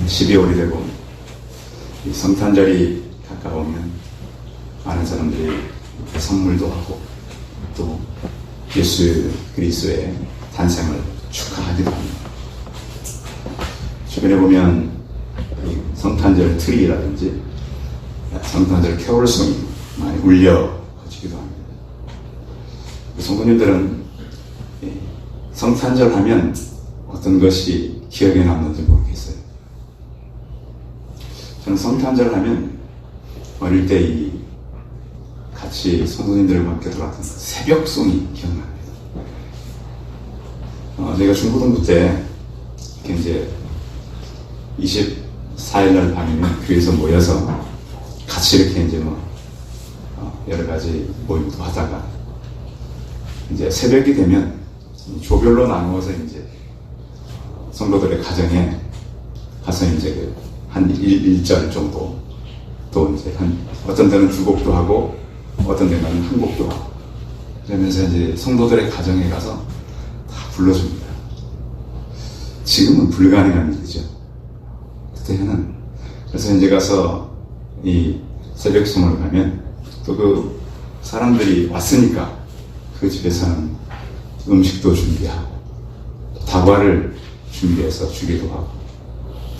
12월이 되고 이 성탄절이 가까우면 많은 사람들이 선물도 하고 또 예수 그리스도의 탄생을 축하하기도 합니다. 주변에 보면 이 성탄절 트리라든지 성탄절 캐롤송이 많이 울려지기도 합니다. 성도님들은 성탄절 하면 어떤 것이 기억에 남는지 모르겠어요. 저는 성탄절 하면 어릴 때 이 같이 성도님들과 함께 들어왔던 새벽송이 기억납니다. 제가 중고등부 때 이렇게 이제 24일날 밤이면 교회에서 모여서 같이 이렇게 이제 여러 가지 모임도 하다가 이제 새벽이 되면 조별로 나누어서 이제 성도들의 가정에 가서 이제 한 1절 정도 또 이제 어떤 데는 두 곡도 하고 어떤 데는 한 곡도 하고 그러면서 이제 성도들의 가정에 가서 다 불러줍니다. 지금은 불가능한 일이죠. 그때는 그래서 이제 가서 이 새벽송을 가면 또 그 사람들이 왔으니까 그 집에서는 음식도 준비하고 다과를 준비해서 주기도 하고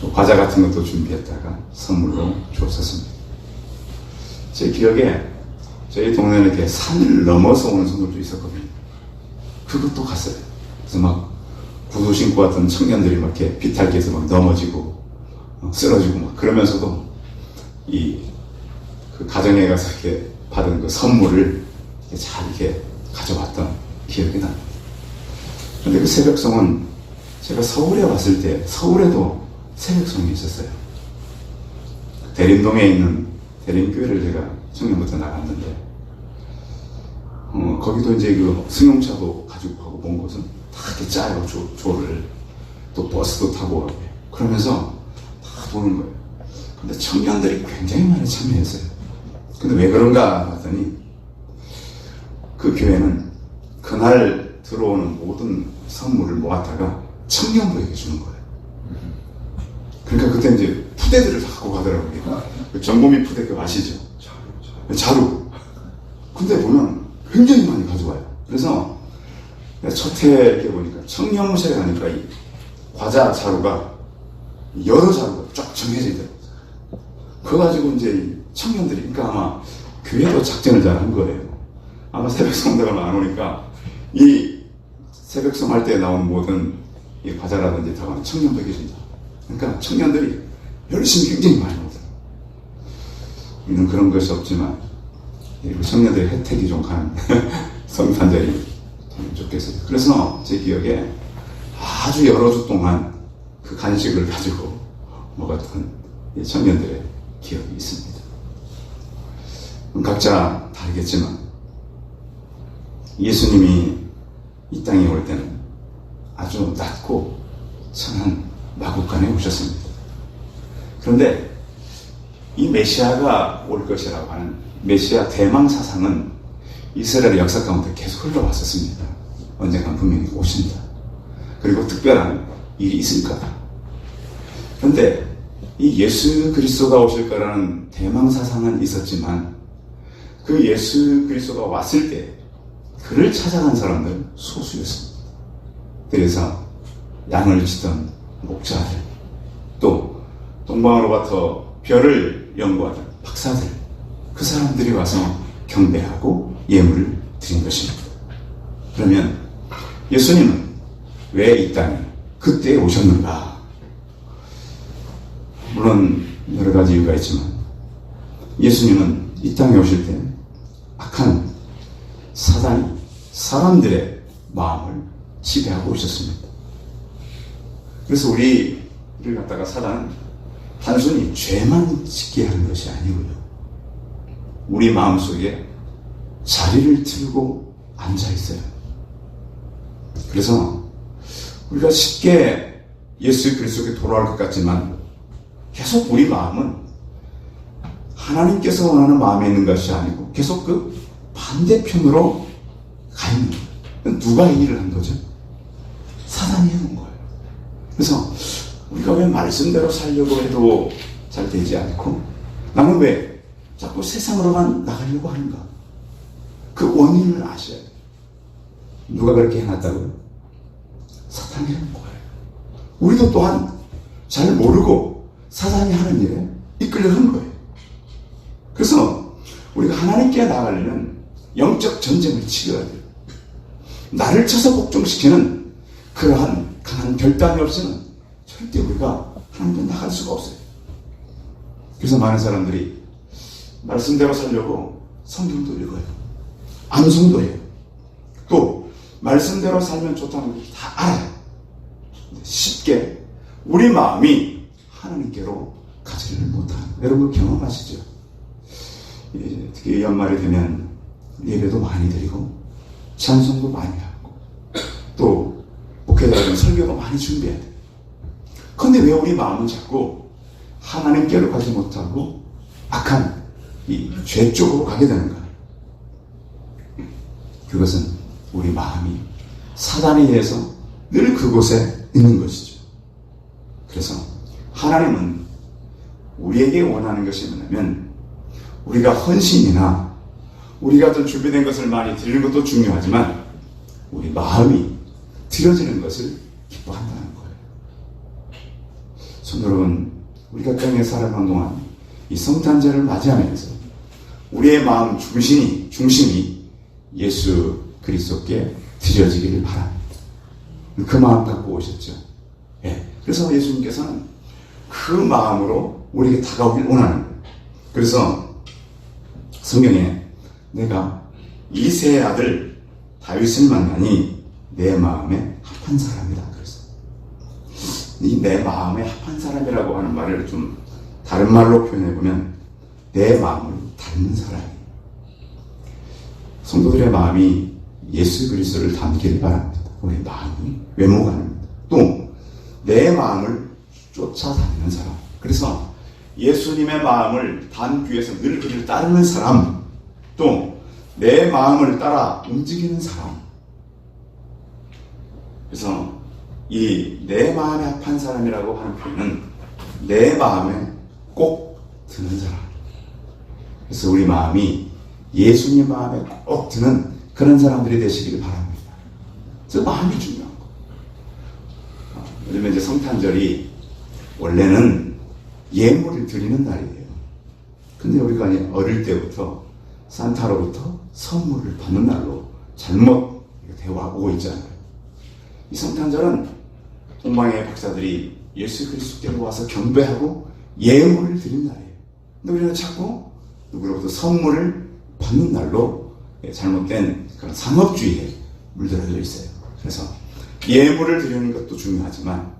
또 과자 같은 것도 준비했다가 선물로 줬었습니다. 제 기억에 저희 동네는 이렇게 산을 넘어서 오는 선물도 있었거든요. 그것도 갔어요. 그래서 막 구두 신고 왔던 청년들이 막 이렇게 비탈기에서 막 넘어지고 쓰러지고 막 그러면서도 그 가정에 가서 이렇게 받은 그 선물을 잘 이렇게 가져왔던 기억이 납니다. 근데 그 새벽송은 제가 서울에 왔을 때 서울에도 새벽송이 있었어요. 대림동에 있는 대림교회를 제가 청년부터 나갔는데 거기도 이제 그 승용차도 가지고 가고 먼 곳은 다 이렇게 짜요. 조를 또 버스도 타고 가고 그러면서 다 도는 거예요. 근데 청년들이 굉장히 많이 참여했어요. 근데 왜 그런가 봤더니 그 교회는 그날 들어오는 모든 선물을 모았다가 청년부에게 주는 거예요. 그러니까 그때 이제 푸대들을 다 갖고 가더라고요. 그 전보미 푸대 그거 아시죠? 자루. 근데 보면 굉장히 많이 가져와요. 그래서 첫 해 이렇게 보니까 청년무실에 가니까 이 과자 자루가 여러 자루가 쫙 정해져 있더라고요. 그거 가지고 이제 청년들이 그러니까 아마 교회도 작전을 잘 한 거예요. 아마 새벽송대가 안 오니까 이 새벽송 할 때 나온 모든 이 과자라든지 다가는 청년부에게 준다. 그러니까 청년들이 열심히 굉장히 많이 오더라고요. 우리는 그런 것이 없지만 청년들의 혜택이 좀 가는 성탄절이 참 좋겠어요. 그래서 제 기억에 아주 여러 주 동안 그 간식을 가지고 먹었던 청년들의 기억이 있습니다. 각자 다르겠지만 예수님이 이 땅에 올 때는 아주 낮고 천한 마국간에 오셨습니다. 그런데 이 메시아가 올 것이라고 하는 메시아 대망 사상은 이스라엘의 역사 가운데 계속 흘러왔었습니다. 언젠가 분명히 오신다. 그리고 특별한 일이 있을 거다. 그런데 이 예수 그리스도가 오실 거라는 대망 사상은 있었지만 그 예수 그리스도가 왔을 때 그를 찾아간 사람들은 소수였습니다. 그래서 양을 치던 목자들, 또 동방으로부터 별을 연구하던 박사들, 그 사람들이 와서 경배하고 예물을 드린 것입니다. 그러면 예수님은 왜 이 땅에 그때 오셨는가? 물론 여러 가지 이유가 있지만 예수님은 이 땅에 오실 때 악한 사단이 사람들의 마음을 지배하고 오셨습니다. 그래서 우리를 갖다가 사단은 단순히 죄만 짓게 하는 것이 아니고요. 우리 마음속에 자리를 틀고 앉아 있어요. 그래서 우리가 쉽게 예수 그리스도께 돌아올 것 같지만 계속 우리 마음은 하나님께서 원하는 마음에 있는 것이 아니고 계속 그 반대편으로 가 있는 거예요. 누가 이 일을 한 거죠? 사단이 해놓은 거예요. 그래서 우리가 왜 말씀대로 살려고 해도 잘 되지 않고 나는 왜 자꾸 세상으로만 나가려고 하는가? 그 원인을 아셔야 돼요. 누가 그렇게 해놨다고요? 사탄이 하는 거예요. 우리도 또한 잘 모르고 사단이 하는 일에 이끌려간 거예요. 그래서 우리가 하나님께 나가려면 영적 전쟁을 치러야 돼요. 나를 쳐서 복종시키는 그러한 강한 결단이 없이는 절대 우리가 하나님께 나갈 수가 없어요. 그래서 많은 사람들이 말씀대로 살려고 성경도 읽어요. 암송도 해요. 또 말씀대로 살면 좋다는 걸 다 알아요. 쉽게 우리 마음이 하나님께로 가지를 못하는, 여러분 경험하시죠? 특히 연말이 되면 예배도 많이 드리고 찬송도 많이 하고 또 목회자들은 설교도 많이 준비해야 돼요. 그런데 왜 우리 마음은 자꾸 하나님께로 가지 못하고 악한 이 죄 쪽으로 가게 되는가? 그것은 우리 마음이 사단에 의해서 늘 그곳에 있는 것이죠. 그래서 하나님은 우리에게 원하는 것이 뭐냐면 우리가 헌신이나 우리가 좀 준비된 것을 많이 드리는 것도 중요하지만 우리 마음이 드려지는 것을 기뻐한다는 거예요. 성도 여러분, 우리가 땅에 살아가는 동안 이 성탄절을 맞이하면서 우리의 마음 중심이 예수 그리스도께 드려지기를 바랍니다. 그 마음 갖고 오셨죠. 예. 그래서 예수님께서는 그 마음으로 우리에게 다가오길 원하는 거예요. 그래서 성경에 내가 이새의 아들 다윗을 만나니 내 마음에 합한 사람이다. 그래서 이 내 마음에 합한 사람이라고 하는 말을 좀 다른 말로 표현해보면 내 마음을 닮는 사람이에요. 성도들의 마음이 예수 그리스도를 닮기를 바랍니다. 우리 마음이 외모가입니다. 또 내 마음을 쫓아다니는 사람. 그래서 예수님의 마음을 담기 위해서 늘 그를 따르는 사람. 또 내 마음을 따라 움직이는 사람. 그래서 이 내 마음에 합한 사람이라고 하는 표현은 내 마음에 꼭 드는 사람. 그래서 우리 마음이 예수님 마음에 꼭 드는 그런 사람들이 되시기를 바랍니다. 그래서 마음이 중요한 거. 요즘에 이제 성탄절이 원래는 예물을 드리는 날이에요. 근데 우리가 어릴 때부터 산타로부터 선물을 받는 날로 잘못 되어오고 있잖아요. 이 성탄절은 동방의 박사들이 예수 그리스도께로 와서 경배하고 예물을 드린 날이에요. 근데 우리는 자꾸 누구로부터 선물을 받는 날로 잘못된 그런 상업주의에 물들어져 있어요. 그래서 예물을 드리는 것도 중요하지만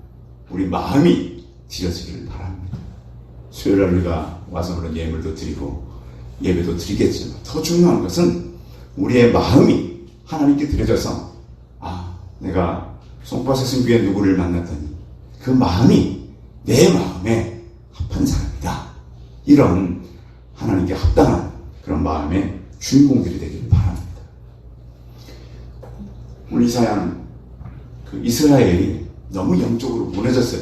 우리 마음이 드려지기를 바랍니다. 수요일날 우리가 와서 그런 예물도 드리고 예배도 드리겠지만 더 중요한 것은 우리의 마음이 하나님께 드려져서 내가 송파세승 교회 누구를 만났더니 그 마음이 내 마음에 합한 사람이다. 이런 하나님께 합당한 그런 마음의 주인공들이 되기를 바랍니다. 오늘 이사야는 그 이스라엘이 너무 영적으로 무너졌어요.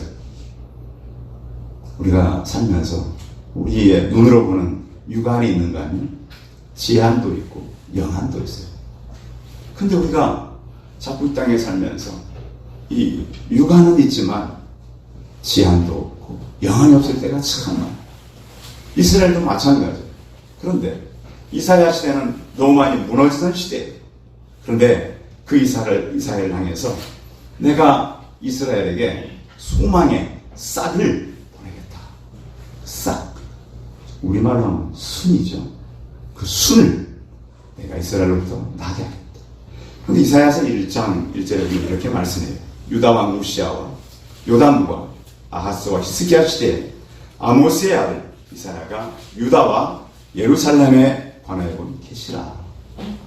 우리가 살면서 우리의 눈으로 보는 육안이 있는가 하면 지한도 있고 영안도 있어요. 근데 우리가 자꾸 이 땅에 살면서 이 육안은 있지만 지한도 없고 영안이 없을 때가 참 많아요. 이스라엘도 마찬가지예요. 그런데 이사야 시대는 너무 많이 무너지던 시대예요. 그런데 그 이스라엘을 향해서 내가 이스라엘에게 소망의 싹을 보내겠다. 싹. 우리말로 하면 순이죠. 그 순을 내가 이스라엘로부터 나게 하겠다. 그런데 이사야서 1장 1절에 이렇게 말씀해요. 유다 왕 우시아와 요담과 아하스와 히스기야 시대에 아모스의 아들 이사야가 유다와 예루살렘에 관하여 본 계시라.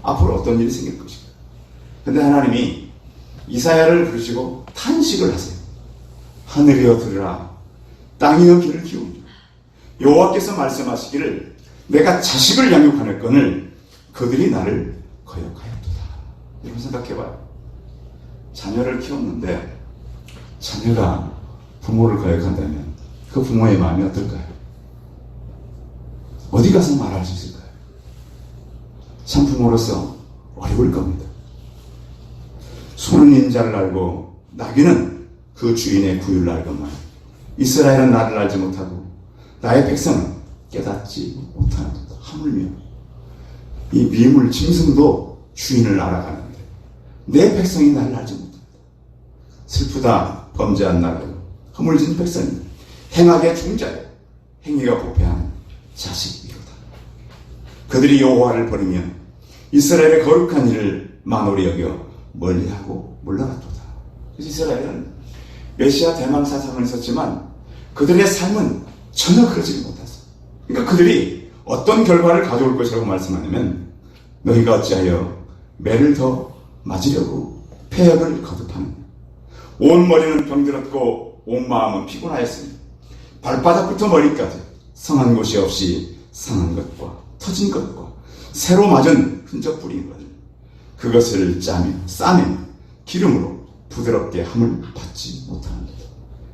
앞으로 어떤 일이 생길 것인가. 근데 하나님이 이사야를 부르시고 탄식을 하세요. 하늘이여 들으라. 땅이여 귀를 기울이라. 여호와께서 말씀하시기를 내가 자식을 양육하였거늘 그들이 나를 거역하였도다. 여러분 생각해봐요. 자녀를 키웠는데 자녀가 부모를 거역한다면 그 부모의 마음이 어떨까요? 어디 가서 말할 수 있을까요? 참 부모로서 어려울 겁니다. 소는 인자를 알고 나귀는 그 주인의 구유를 알건만 이스라엘은 나를 알지 못하고 나의 백성은 깨닫지 못하는도다. 하물며 이 미물 짐승도 주인을 알아가는데 내 백성이 나를 알지 못한다. 슬프다. 범죄한 나라요 허물진 백성이 행악의 중자요 행위가 부패한 자식이로다. 그들이 여호와를 버리며 이스라엘의 거룩한 일을 만홀히 여겨 멀리하고 물러갔도다. 그래서 이스라엘은 메시아 대망 사상을 있었지만 그들의 삶은 전혀 그러지 못했어. 그러니까 그들이 어떤 결과를 가져올 것이라고 말씀하냐면 너희가 어찌하여 매를 더 맞으려고 폐역을 거듭하느냐. 온 머리는 병들었고 온 마음은 피곤하였으니 발바닥부터 머리까지 성한 곳이 없이 상한 것과 터진 것과 새로 맞은 흔적 뿌린 것을 그것을 싸매 기름으로 부드럽게 함을 받지 못하는 것.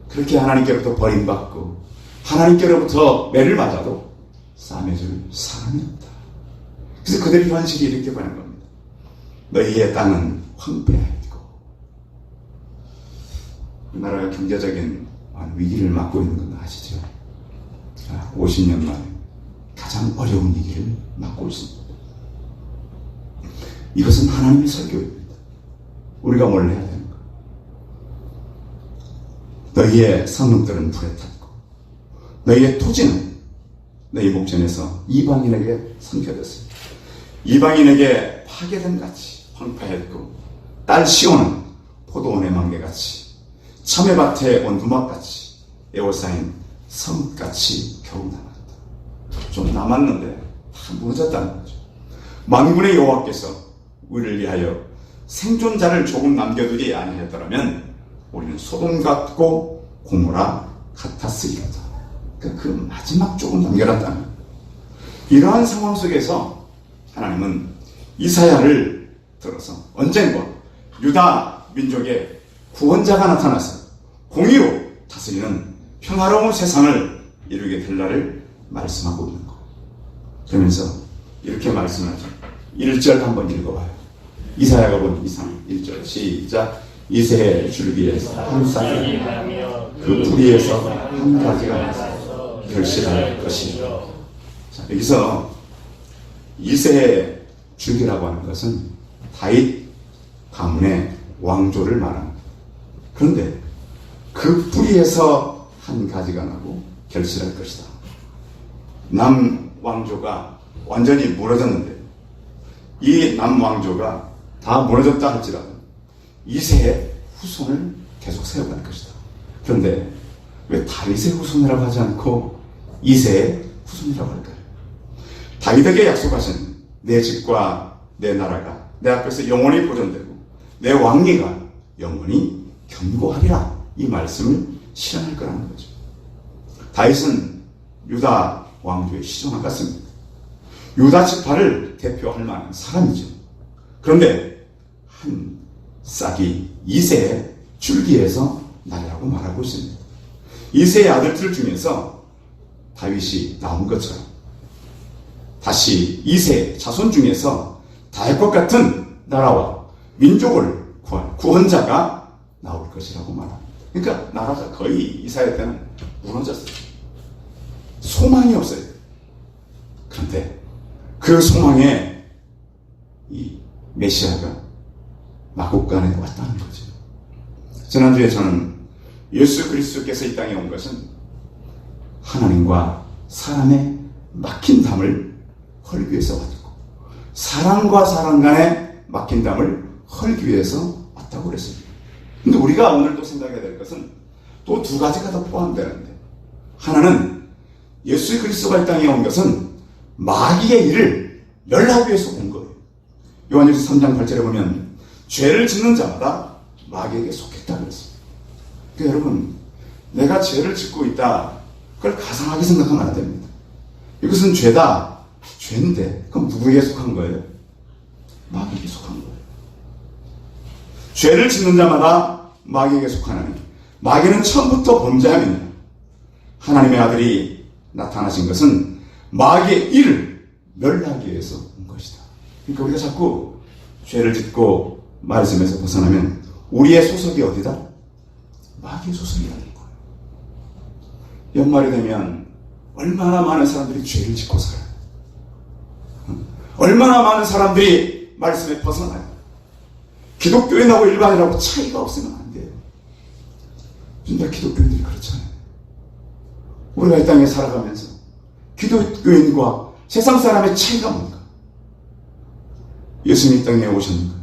그렇게 하나님께로부터 버림받고 하나님께로부터 매를 맞아도 싸매줄 사람이 없다. 그래서 그들의 현실이 이렇게 보는 겁니다. 너희의 땅은 황폐하였고 우리나라가 경제적인 위기를 맞고 있는 건 아시죠? 50년 만에 가장 어려운 위기를 맞고 있습니다. 이것은 하나님의 설교입니다. 우리가 뭘 해야 되는가? 너희의 성읍들은 불에 탔고 너희의 토지는 너희 목전에서 이방인에게 섬겨졌습니다. 이방인에게 파괴된 같이 황폐했고 딸 시온은 포도원의 망개같이 참외밭의 원두막같이 에워싸인 성같이 겨우 남았다. 좀 남았는데 다 무너졌다는 거죠. 만군의 여호와께서 우리를 위하여 생존자를 조금 남겨두지 아니했더라면 우리는 소돔 같고 고모라 같았으리로다. 그러니까 그 마지막 조금 남겨놨다는 이러한 상황 속에서 하나님은 이사야를 들어서 언젠가 유다 민족의 구원자가 나타나서 공의로 다스리는 평화로운 세상을 이루게 될 날을 말씀하고 있는 거. 그러면서 이렇게 말씀하죠. 1절 한번 읽어봐요. 이사야가 본 이상 1절 시작. 이새의 줄기에서 한 싹이 그 뿌리에서 한 가지가 나서 결실할 것이다. 자, 여기서 이새의 줄기라고 하는 것은 다윗 가문의 왕조를 말합니다. 그런데 그 뿌리에서 한 가지가 나고 결실할 것이다. 남왕조가 완전히 무너졌는데 이 남왕조가 다 무너졌다 할지라도 이새의 후손을 계속 세워갈 것이다. 그런데 왜 다윗의 후손이라고 하지 않고 이새의 후손이라고 할까요? 다윗에게 약속하신 내 집과 내 나라가 내 앞에서 영원히 보존되고 내 왕위가 영원히 견고하리라, 이 말씀을 실현할 거라는 거죠. 다윗은 유다 왕조의 시종과 같습니다. 유다 지파를 대표할 만한 사람이죠. 그런데 한 싹이 이새의 줄기에서 나리라고 말하고 있습니다. 이새의 아들들 중에서 다윗이 나온 것처럼 다시 이새의 자손 중에서 다윗과 같은 나라와 민족을 구할 구원자가 나올 것이라고 말합니다. 그러니까 나라가 거의 이사야 때는 무너졌어요. 소망이 없어요. 그런데 그 소망에 이 메시아가 마국간에 왔다는 거죠. 지난주에 저는 예수 그리스도께서 이 땅에 온 것은 하나님과 사람의 막힌 담을 헐기 위해서 왔고 사람과 사람 간의 막힌 담을 헐기 위해서 왔다고 그랬습니다. 근데 우리가 오늘 또 생각해야 될 것은 또 두 가지가 더 포함되는데, 하나는 예수 그리스도가 이 땅에 온 것은 마귀의 일을 멸하기 위해서 온 거예요. 요한일서 3장 8절에 보면 죄를 짓는 자마다 마귀에게 속했다 그랬어요. 그러니까 여러분, 내가 죄를 짓고 있다, 그걸 가상하게 생각하면 안 됩니다. 이것은 죄다, 죄인데 그럼 누구에게 속한 거예요? 마귀에게 속한 거예요. 죄를 짓는 자마다 마귀에게 속하나니 마귀는 처음부터 범죄함이냐? 하나님의 아들이 나타나신 것은 마귀의 일을 멸하기 위해서 온 것이다. 그러니까 우리가 자꾸 죄를 짓고 말씀에서 벗어나면 우리의 소속이 어디다? 마귀의 소속이라는 거예요. 연말이 되면 얼마나 많은 사람들이 죄를 짓고 살아요. 얼마나 많은 사람들이 말씀에 벗어나요. 기독교인하고 일반인하고 차이가 없으면 안 돼요. 진짜 기독교인들이 그렇잖아요. 우리가 이 땅에 살아가면서 기독교인과 세상 사람의 차이가 뭡니까? 예수님이 이 땅에 오셨는가?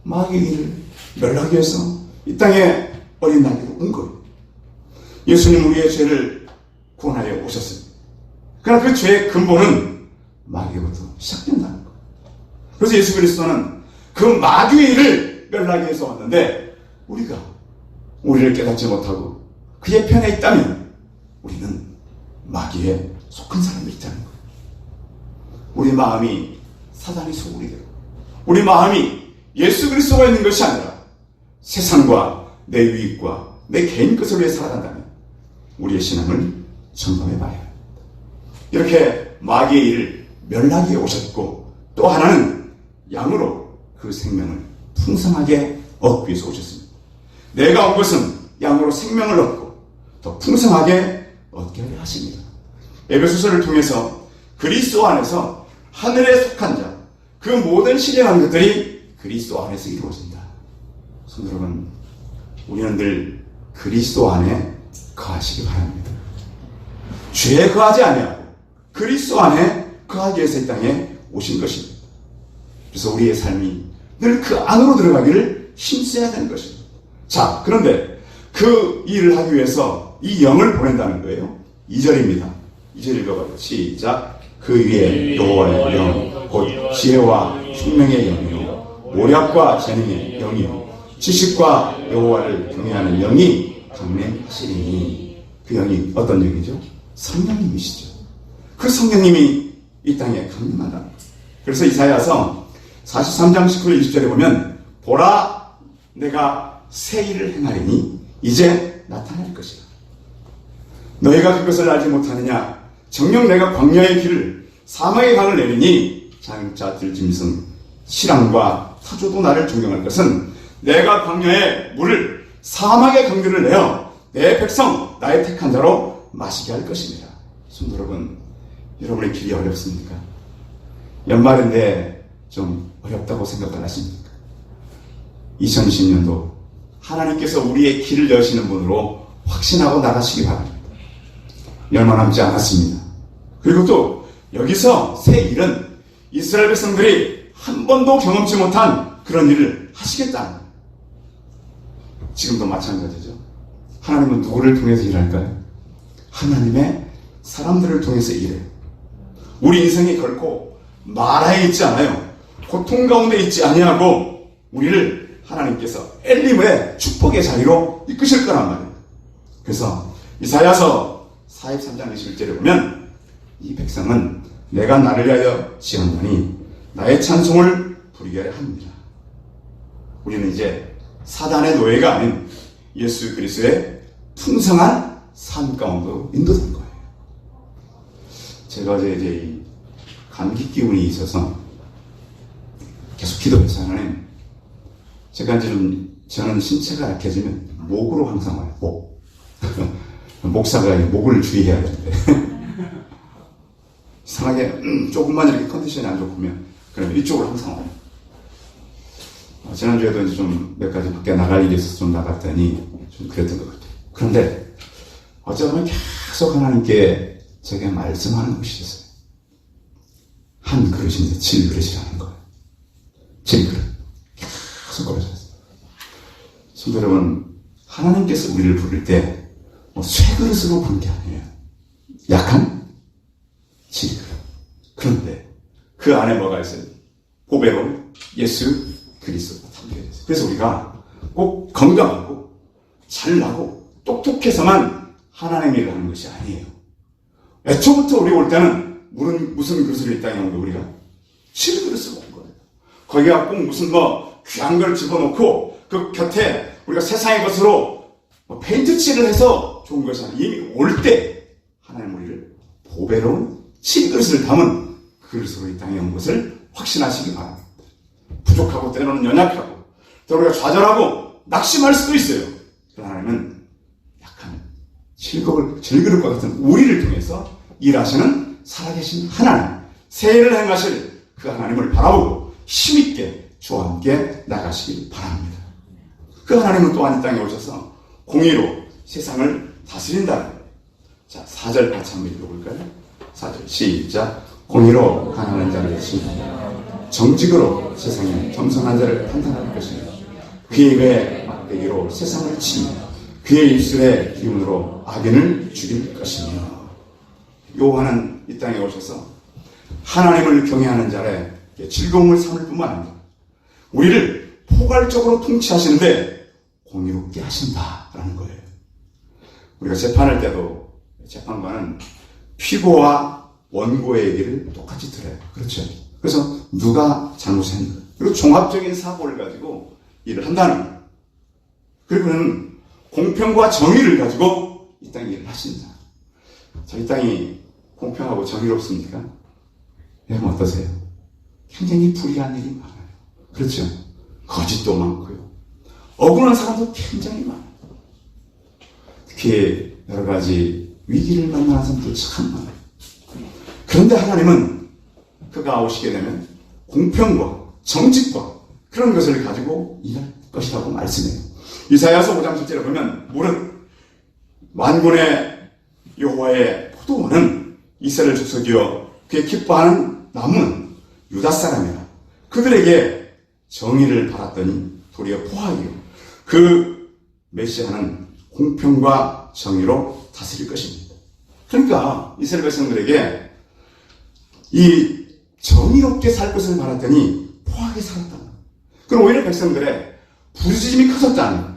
마귀의 일을 멸하기 위해서 이 땅에 어린 나귀로 온 거예요. 예수님 우리의 죄를 구원하여 오셨습니다. 그러나 그 죄의 근본은 마귀로부터 시작된다는 거예요. 그래서 예수 그리스도는 그 마귀의 일을 멸하기 위해서 왔는데 우리를 깨닫지 못하고 그의 편에 있다면 우리는 마귀에 속한 사람들이라는 거예요. 우리 마음이 사단의 소굴이 되고 우리 마음이 예수 그리스도가 있는 것이 아니라 세상과 내 유익과 내 개인 것을 위해 살아간다면 우리의 신앙을 점검해 봐야 합니다. 이렇게 마귀의 일을 멸하기 위해 오셨고 또 하나는 양으로 그 생명을 풍성하게 얻기 위해서 오셨습니다. 내가 온 것은 양으로 생명을 얻고 더 풍성하게 얻게 하려 하십니다. 에베소서를 통해서 그리스도 안에서 하늘에 속한 자, 그 모든 신령한 것들이 그리스도 안에서 이루어진다. 성도 여러분, 우리는 늘 그리스도 안에 거하시기 바랍니다. 죄에 거하지 아니하고 그리스도 안에 거하기 위해서 이 땅에 오신 것입니다. 그래서 우리의 삶이 늘 그 안으로 들어가기를 힘써야 되는 것입니다. 자, 그런데 그 일을 하기 위해서 이 영을 보낸다는 거예요. 2절입니다. 2절 읽어봐요. 시작. 그 위에 여호와의 영, 곧 지혜와 총명의 영이요 모략과 재능의 영이요 지식과 여호와를 경외하는 영이 강림하시리니. 그 영이 어떤 영이죠? 성령님이시죠. 그 성령님이 이 땅에 강림한다. 그래서 이사야서 43장 19절 20절에 보면 보라 내가 새 일을 행하리니 이제 나타날 것이라. 너희가 그것을 알지 못하느냐? 정녕 내가 광야의 길을 사막의 강을 내리니 장차 들짐승 실랑과 타조도 나를 존경할 것은 내가 광야의 물을 사막의 강들을 내어 내 백성 나의 택한 자로 마시게 할 것입니다. 성도 여러분, 여러분의 길이 어렵습니까? 연말인데 좀 어렵다고 생각을 하십니까? 2020년도 하나님께서 우리의 길을 여시는 분으로 확신하고 나가시기 바랍니다. 얼마 남지 않았습니다. 그리고 또 여기서 새 일은 이스라엘 백성들이 한 번도 경험치 못한 그런 일을 하시겠다는 거예요. 지금도 마찬가지죠. 하나님은 누구를 통해서 일할까요? 하나님의 사람들을 통해서 일해요. 우리 인생이 결코 마라에 있지 않아요. 고통 가운데 있지 아니하고 우리를 하나님께서 엘림의 축복의 자리로 이끄실 거란 말이에요. 그래서 이사야서 43장 21절에 보면 이 백성은 내가 나를 위하여 지었노니 나의 찬송을 부르게 하려 합니다. 우리는 이제 사단의 노예가 아닌 예수 그리스도의 풍성한 삶 가운데로 인도된 거예요. 제가 어제 이제 이 감기 기운이 있어서 계속 기도해서 하나님, 제가 이제 저는 신체가 약해지면 목으로 항상 와요. 목. 목사가 목을 주의해야 되는데 이상하게 조금만 이렇게 컨디션이 안 좋으면 그러면 이쪽으로 항상 와요. 지난주에도 이제 좀 몇 가지 밖에 나갈 일이 있어서 좀 나갔더니 좀 그랬던 것 같아요. 그런데 어쩌면 계속 하나님께 제게 말씀하는 것이 있어요. 한 그릇인데 7그릇이라는 거예요. 7그릇. 계속 그러셨어요. 성도 여러분, 하나님께서 우리를 부를 때 뭐 쇠그릇으로 부른 게 아니에요. 약한 7그릇. 그런데 그 안에 뭐가 있어요? 보배로 예수 그리스도가 담겨 있어요. 그래서 우리가 꼭 건강하고 잘나고 똑똑해서만 하나님의 일을 하는 것이 아니에요. 애초부터 우리 올 때는 무슨 그릇을 이 땅에 온 거예요? 우리가 7그릇을 온 거예요. 거기가 꼭 무슨 귀한 걸 집어넣고 그 곁에 우리가 세상의 것으로 페인트 칠을 해서 좋은 것이 아니라 이미 올 때 하나님 우리를 보배로운 칠그릇을 담은 그릇으로 이 땅에 온 것을 확신하시기 바랍니다. 부족하고 때로는 연약하고 때로는 좌절하고 낙심할 수도 있어요. 그러나 하나님은 약한 질그릇과 같은 우리를 통해서 일하시는 살아계신 하나님, 새해를 행하실 그 하나님을 바라보고 힘있게 주와 함께 나가시길 바랍니다. 그 하나님은 또한 이 땅에 오셔서 공의로 세상을 다스린다는 거예요. 자, 4절 같이 한번 읽어볼까요? 4절 시작. 공의로 가난한 자를 치며 정직으로 세상에 겸손한 자를 판단할 것이며 그의 입에 막대기로 세상을 치며 그의 입술의 기운으로 악인을 죽일 것이며. 요한은 이 땅에 오셔서 하나님을 경외하는 자의 즐거움을 삼을 뿐만 아니라 우리를 포괄적으로 통치하시는데 공의롭게 하신다라는 거예요. 우리가 재판할 때도 재판관은 피고와 원고의 얘기를 똑같이 들어요. 그렇죠? 그래서 누가 잘못했는가, 그리고 종합적인 사고를 가지고 일을 한다는 거예요. 그리고 그는 공평과 정의를 가지고 이 땅에 일을 하신다. 자, 이 땅이 공평하고 정의롭습니까? 여러분 어떠세요? 굉장히 불의한 일이 많아요. 그렇죠? 거짓도 많고요. 억울한 사람도 굉장히 많아요. 특히 여러 가지 위기를 만나는 사람도 참 많아요. 그런데 하나님은 그가 오시게 되면 공평과 정직과 그런 것을 가지고 일할 것이라고 말씀해요. 이사야서 5장 7절에 보면 무릇 만군의 여호와의 포도원은 이스라엘 족속이여 그의 기뻐하는 나무는 유다 사람이라. 그들에게 정의를 바랐더니 도리어 포악이요 그 메시아는 공평과 정의로 다스릴 것입니다. 그러니까 이스라엘 백성들에게 이 정의롭게 살 것을 바랐더니 포악하게 살았다. 그럼 오히려 백성들의 부르짖음이 커졌다는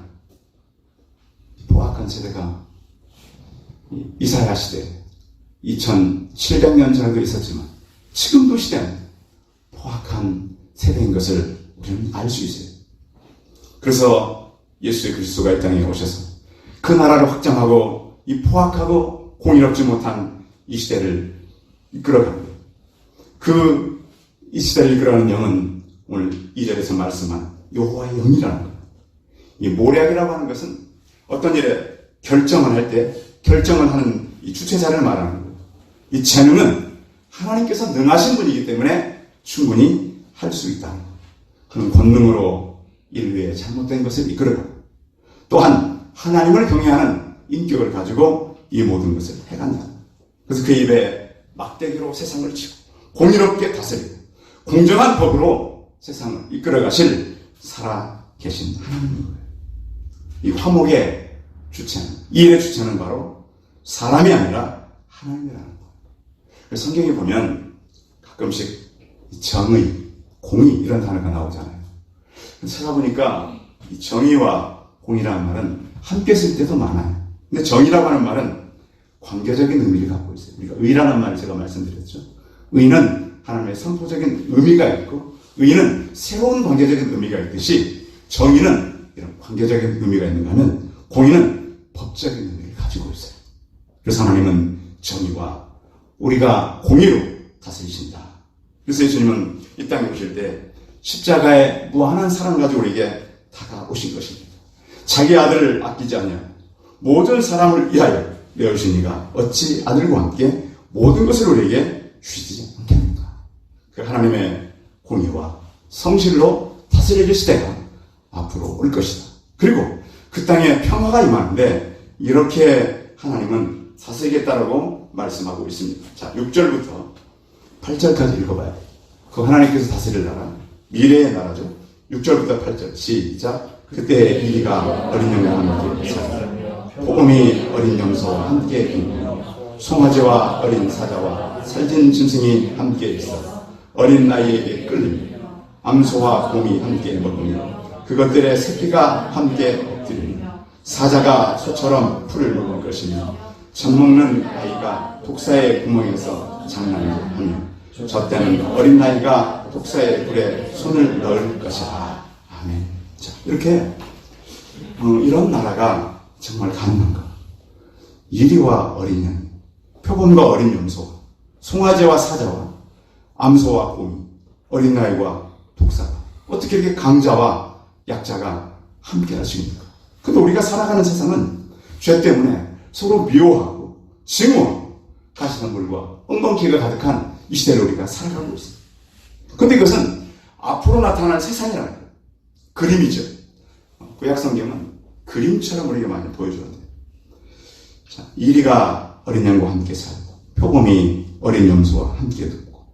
포악한 세대가 이사야 시대 2700년 전에도 있었지만 지금도 시대는 포악한 세대인 것을 우리는 알 수 있어요. 그래서 예수의 그리스도가 이 땅에 오셔서 그 나라를 확장하고 이 포악하고 공의롭지 못한 이 시대를 이끌어갑니다. 이 시대를 이끌어가는 영은 오늘 2절에서 말씀한 여호와의 영이라는 거예요. 이 모략이라고 하는 것은 어떤 일에 결정을 할 때 결정을 하는 이 주체자를 말하는 거예요. 이 재능은 하나님께서 능하신 분이기 때문에 충분히 할 수 있다. 그런 권능으로 인류의 잘못된 것을 이끌어가고 또한 하나님을 경외하는 인격을 가지고 이 모든 것을 해간다. 그래서 그 입에 막대기로 세상을 치고 공의롭게 다스리고 공정한 법으로 세상을 이끌어가실 살아계신 하나님인 거예요. 이 화목의 주체는, 이 일의 주체는 바로 사람이 아니라 하나님이라는 거예요. 성경에 보면 가끔씩 정의, 공의 이런 단어가 나오잖아요. 찾아보니까 이 정의와 공의라는 말은 함께 쓸 때도 많아요. 근데 정의라고 하는 말은 관계적인 의미를 갖고 있어요. 우리가 의라는 말을 제가 말씀드렸죠. 의는 하나님의 선포적인 의미가 있고 의는 새로운 관계적인 의미가 있듯이 정의는 이런 관계적인 의미가 있는가 하면 공의는 법적인 의미를 가지고 있어요. 그래서 하나님은 정의와 우리가 공의로 다스리신다. 그래서 예수님은 이 땅에 오실 때 십자가의 무한한 사랑 가지고 우리에게 다가오신 것입니다. 자기 아들을 아끼지 않냐 모든 사람을 위하여 내어주신 이가 어찌 아들과 함께 모든 것을 우리에게 주시지 않겠는가. 그 하나님의 공의와 성실로 다스려질 시대가 앞으로 올 것이다. 그리고 그 땅에 평화가 임하는데 이렇게 하나님은 다스리겠다라고 말씀하고 있습니다. 자, 6절부터 8절까지 읽어봐요. 그 하나님께서 다스릴 나라, 미래의 나라죠. 6절부터 8절 시작. 그때 이리가 어린 양과 함께 있었다. 복음이 어린 염소와 함께 있고 송아지와 어린 사자와 살진 짐승이 함께 있어 어린 나이에게 끌리며 암소와 곰이 함께 먹으며 그것들의 새끼가 함께 엎드리며 사자가 소처럼 풀을 먹을 것이며 젖먹는 아이가 독사의 구멍에서 장난을 하며 저 때는 어린 나이가 독사의 불에 손을 넣을 것이다. 아멘. 자, 이렇게 이런 나라가 정말 가능한가? 이리와 어린 양, 표범과 어린 염소와 송아지와 사자와 암소와 곰이, 어린 나이와 독사가 어떻게 이렇게 강자와 약자가 함께 할 수 있는가? 근데 우리가 살아가는 세상은 죄 때문에 서로 미워하고 증오하고 가시덤불과 엉겅퀴가 가득한 이 시대를 우리가 살아가고 있습니다. 근데 이것은 앞으로 나타날 세상이라는 거예요. 그림이죠. 구약 성경은 그림처럼 우리에게 많이 보여주는데, 자, 이리가 어린 양과 함께 살고 표범이 어린 염소와 함께 듣고,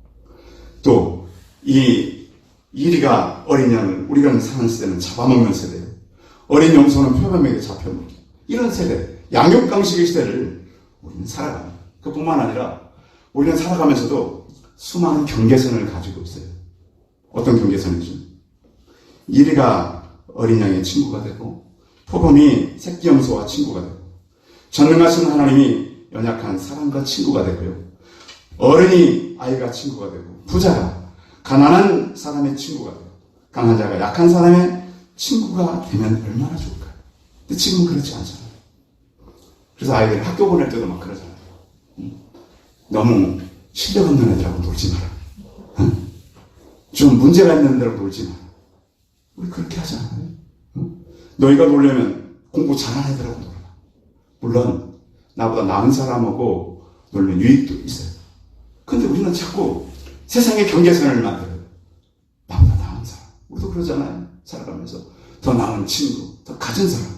또 이 이리가 어린 양을 우리가 사는 세대는 잡아먹는 세대예요. 어린 염소는 표범에게 잡혀먹기, 이런 세대, 양육강식의 시대를 우리는 살아갑니다. 그뿐만 아니라 우리는 살아가면서도 수많은 경계선을 가지고 있어요. 어떤 경계선이죠? 이리가 어린 양의 친구가 되고, 표범이 새끼 염소와 친구가 되고, 전능하신 하나님이 연약한 사람과 친구가 되고요. 어른이 아이가 친구가 되고, 부자가 가난한 사람의 친구가 되고, 강한 자가 약한 사람의 친구가 되면 얼마나 좋을까요? 근데 지금은 그렇지 않잖아요. 그래서 아이들 학교 보낼 때도 막 그러잖아요. 너무 실력 없는 애들하고 놀지 마라. 좀 문제가 있는 애들하고 놀지 마라. 우리 그렇게 하지 않아요? 너희가 놀려면 공부 잘하는 애들하고 놀아. 물론 나보다 나은 사람하고 놀면 유익도 있어요. 근데 우리는 자꾸 세상의 경계선을 만들어요. 나보다 나은 사람. 우리도 그러잖아요. 살아가면서 더 나은 친구, 더 가진 사람,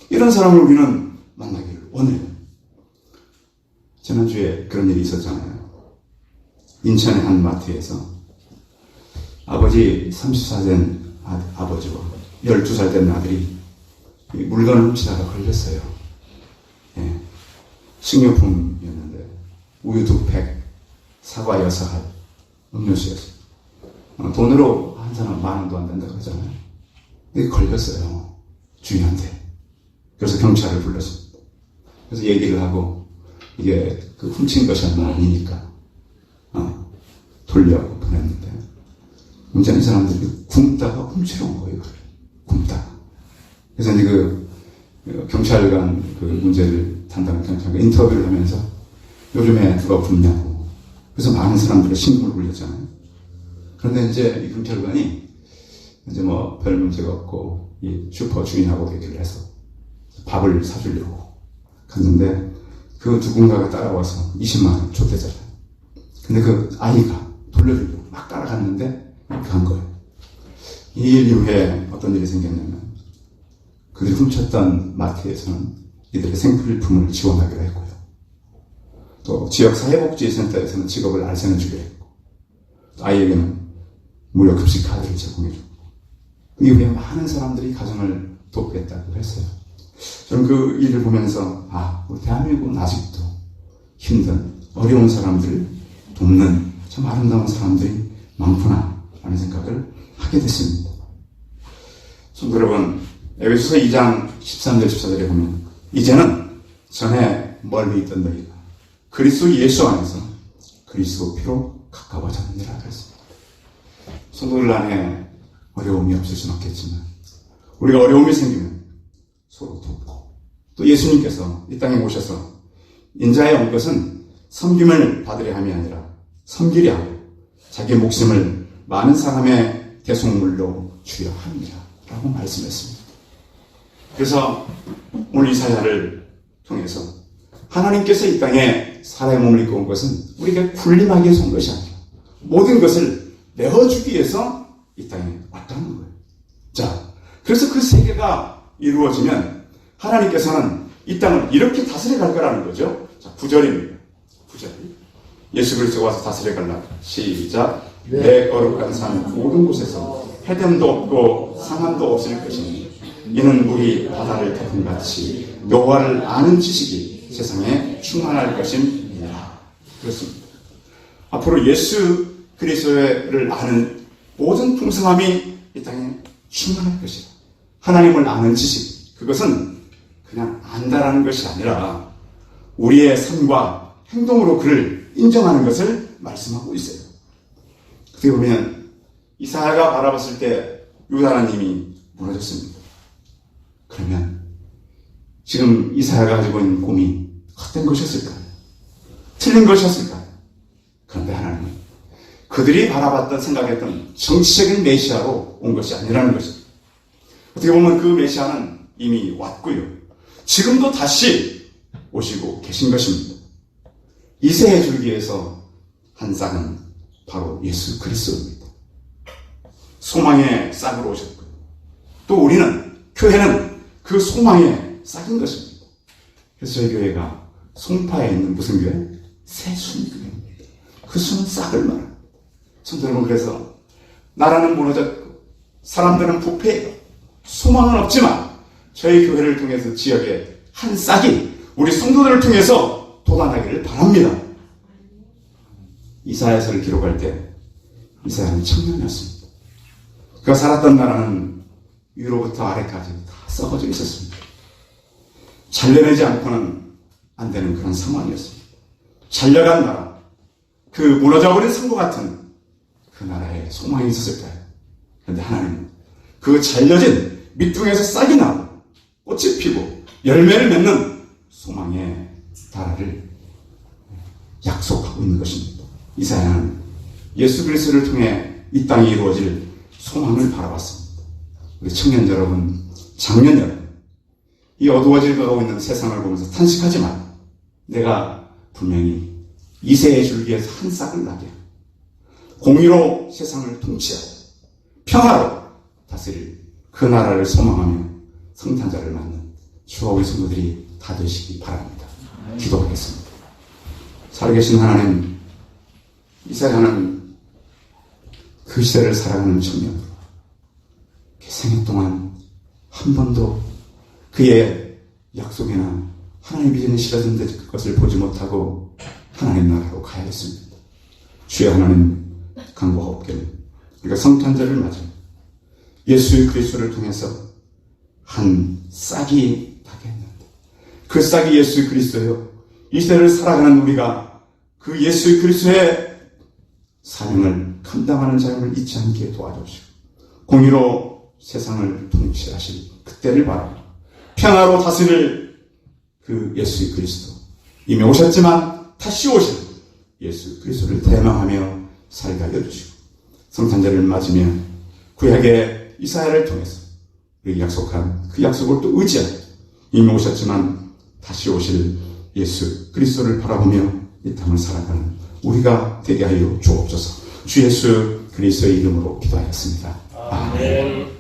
이런 사람을 우리는 만나기를 원해요. 지난주에 그런 일이 있었잖아요. 인천의 한 마트에서 아버지 34세 된 아버지와 12살 된 아들이 물건을 훔치다가 걸렸어요. 예. 식료품이었는데 우유 2팩, 사과 6알, 음료수였어요. 돈으로 한 사람 10,000원도 안 된다고 그러잖아요. 근데 걸렸어요. 주인한테. 그래서 경찰을 불렀습니다. 그래서 얘기를 하고, 이게 그 훔친 것이 아니니까 돌려 보냈는데, 문제는 이 사람들이 굶다가 훔치러 온 거예요. 굶다가. 그래서 이제 그 경찰관 그 문제를 담당한 경찰관 인터뷰를 하면서 요즘에 누가 굶냐고. 그래서 많은 사람들이 신문을 올렸잖아요. 그런데 이제 이 경찰관이 이제 뭐 별 문제가 없고 이 슈퍼 주인하고 얘기를 해서 밥을 사주려고 갔는데 그 누군가가 따라와서 20만 원 줬대잖아요. 근데 그 아이가 돌려주려고 막 따라갔는데 간 거예요. 이 일 이후에 어떤 일이 생겼냐면 그들이 훔쳤던 마트에서는 이들의 생필품을 지원하기로 했고요. 또 지역 사회복지센터에서는 직업을 알선해 주기로 했고, 또 아이에게는 무료 급식 카드를 제공해 줬고, 이후에 많은 사람들이 가정을 돕겠다고 했어요. 저는 그 일을 보면서 우리 대한민국은 아직도 힘든 어려운 사람들을 돕는 참 아름다운 사람들이 많구나 라는 생각을 하게 됐습니다. 성도 여러분, 에베소서 2장 13절 14절에 보면 이제는 전에 멀리 있던 너희가 그리스도 예수 안에서 그리스도 피로 가까워졌느니라 그랬습니다. 성도들 안에 어려움이 없을 수는 없겠지만 우리가 어려움이 생기면 서로 돕고, 또 예수님께서 이 땅에 오셔서 인자에 온 것은 섬김을 받으려 함이 아니라 섬기려 하고 자기 목숨을 많은 사람의 대속물로 주려 함이라 라고 말씀했습니다. 그래서 오늘 이 사야를 통해서 하나님께서 이 땅에 사람의 몸을 입고 온 것은 우리가 군림하기 위해서 온 것이 아니라 모든 것을 내어주기 위해서 이 땅에 왔다는 거예요. 자, 그래서 그 세계가 이루어지면 하나님께서는 이 땅을 이렇게 다스려 갈 거라는 거죠. 자, 9절입니다. 9절. 예수 그리스도가 와서 다스려 갈라. 시작. 내 거룩한 산 모든 곳에서 해됨도 없고 상함도 없을 것이니 이는 물이 바다를 덮음같이 여호와를 아는 지식이 세상에 충만할 것임이니라. 그렇습니다. 앞으로 예수 그리스도를 아는 모든 풍성함이 이 땅에 충만할 것이다. 하나님을 아는 지식, 그것은 그냥 안다라는 것이 아니라 우리의 삶과 행동으로 그를 인정하는 것을 말씀하고 있어요. 어떻게 보면 이사야가 바라봤을 때 유다 하나님이 무너졌습니다. 그러면 지금 이사야가 가지고 있는 꿈이 헛된 것이었을까요? 틀린 것이었을까요? 그런데 하나님은 그들이 바라봤던 생각했던 정치적인 메시아로 온 것이 아니라는 것입니다. 어떻게 보면 그 메시아는 이미 왔고요. 지금도 다시 오시고 계신 것입니다. 이새의 줄기에서 한 싹은 바로 예수 그리스도입니다. 소망의 싹으로 오셨고요. 또 우리는, 교회는 그 소망의 싹인 것입니다. 그래서 저희 교회가 송파에 있는 무슨 교회? 새순교회입니다. 그 순은 싹을 말합니다. 성도 여러분, 그래서 나라는 무너졌고 사람들은 부패해요. 소망은 없지만 저희 교회를 통해서 지역의 한 싹이 우리 성도들을 통해서 돋아나기를 바랍니다. 이사야서를 기록할 때 이사야는 청년이었습니다. 그가 살았던 나라는 위로부터 아래까지 다 썩어져 있었습니다. 잘려내지 않고는 안 되는 그런 상황이었습니다. 잘려간 나라, 그 무너져버린 산과 같은 그 나라에 소망이 있었을까요? 그런데 하나님은 그 잘려진 밑둥에서 싹이 나고 꽃이 피고 열매를 맺는 소망의 나라를 약속하고 있는 것입니다. 이사야는 예수 그리스도를 통해 이 땅에 이루어질 소망을 바라봤습니다. 우리 청년 여러분, 장년 여러분, 이 어두워져 가고 있는 세상을 보면서 탄식하지만 내가 분명히 이새의 줄기에서 한 싹을 나게 공의로 세상을 통치하고 평화로 다스릴 그 나라를 소망하며 성탄절을 맞는 주와 우리 성도들이 다 되시기 바랍니다. 기도하겠습니다. 살아계신 하나님, 이사야는 그 시대를 살아가는 청년으로 생애 동안 한 번도 그의 약속이나 하나님의 비전이 실어진 것을 보지 못하고 하나님 나라로 가야 했습니다. 주여 하나님, 간구가 없기를 우리가 성탄절을 맞아 예수 그리스도를 통해서 한 싹이 나게 했는데 그 싹이 예수 그리스도요. 이 시대를 살아가는 우리가 그 예수 그리스도의 사명을 감당하는 자임을 잊지 않게 도와주시고 공의로 세상을 통치하실 그때를 바랍니다. 평화로 다스릴 그 예수 그리스도, 이미 오셨지만 다시 오실 예수 그리스도를 대망하며 살게 하여 주시고 성탄절을 맞으며 구약의 이사야를 통해서 우리 약속한 그 약속을 또 의지하여 이미 오셨지만 다시 오실 예수 그리스도를 바라보며 이 땅을 살아가는 우리가 되게 하여 주옵소서. 주 예수 그리스도의 이름으로 기도하였습니다. 아멘.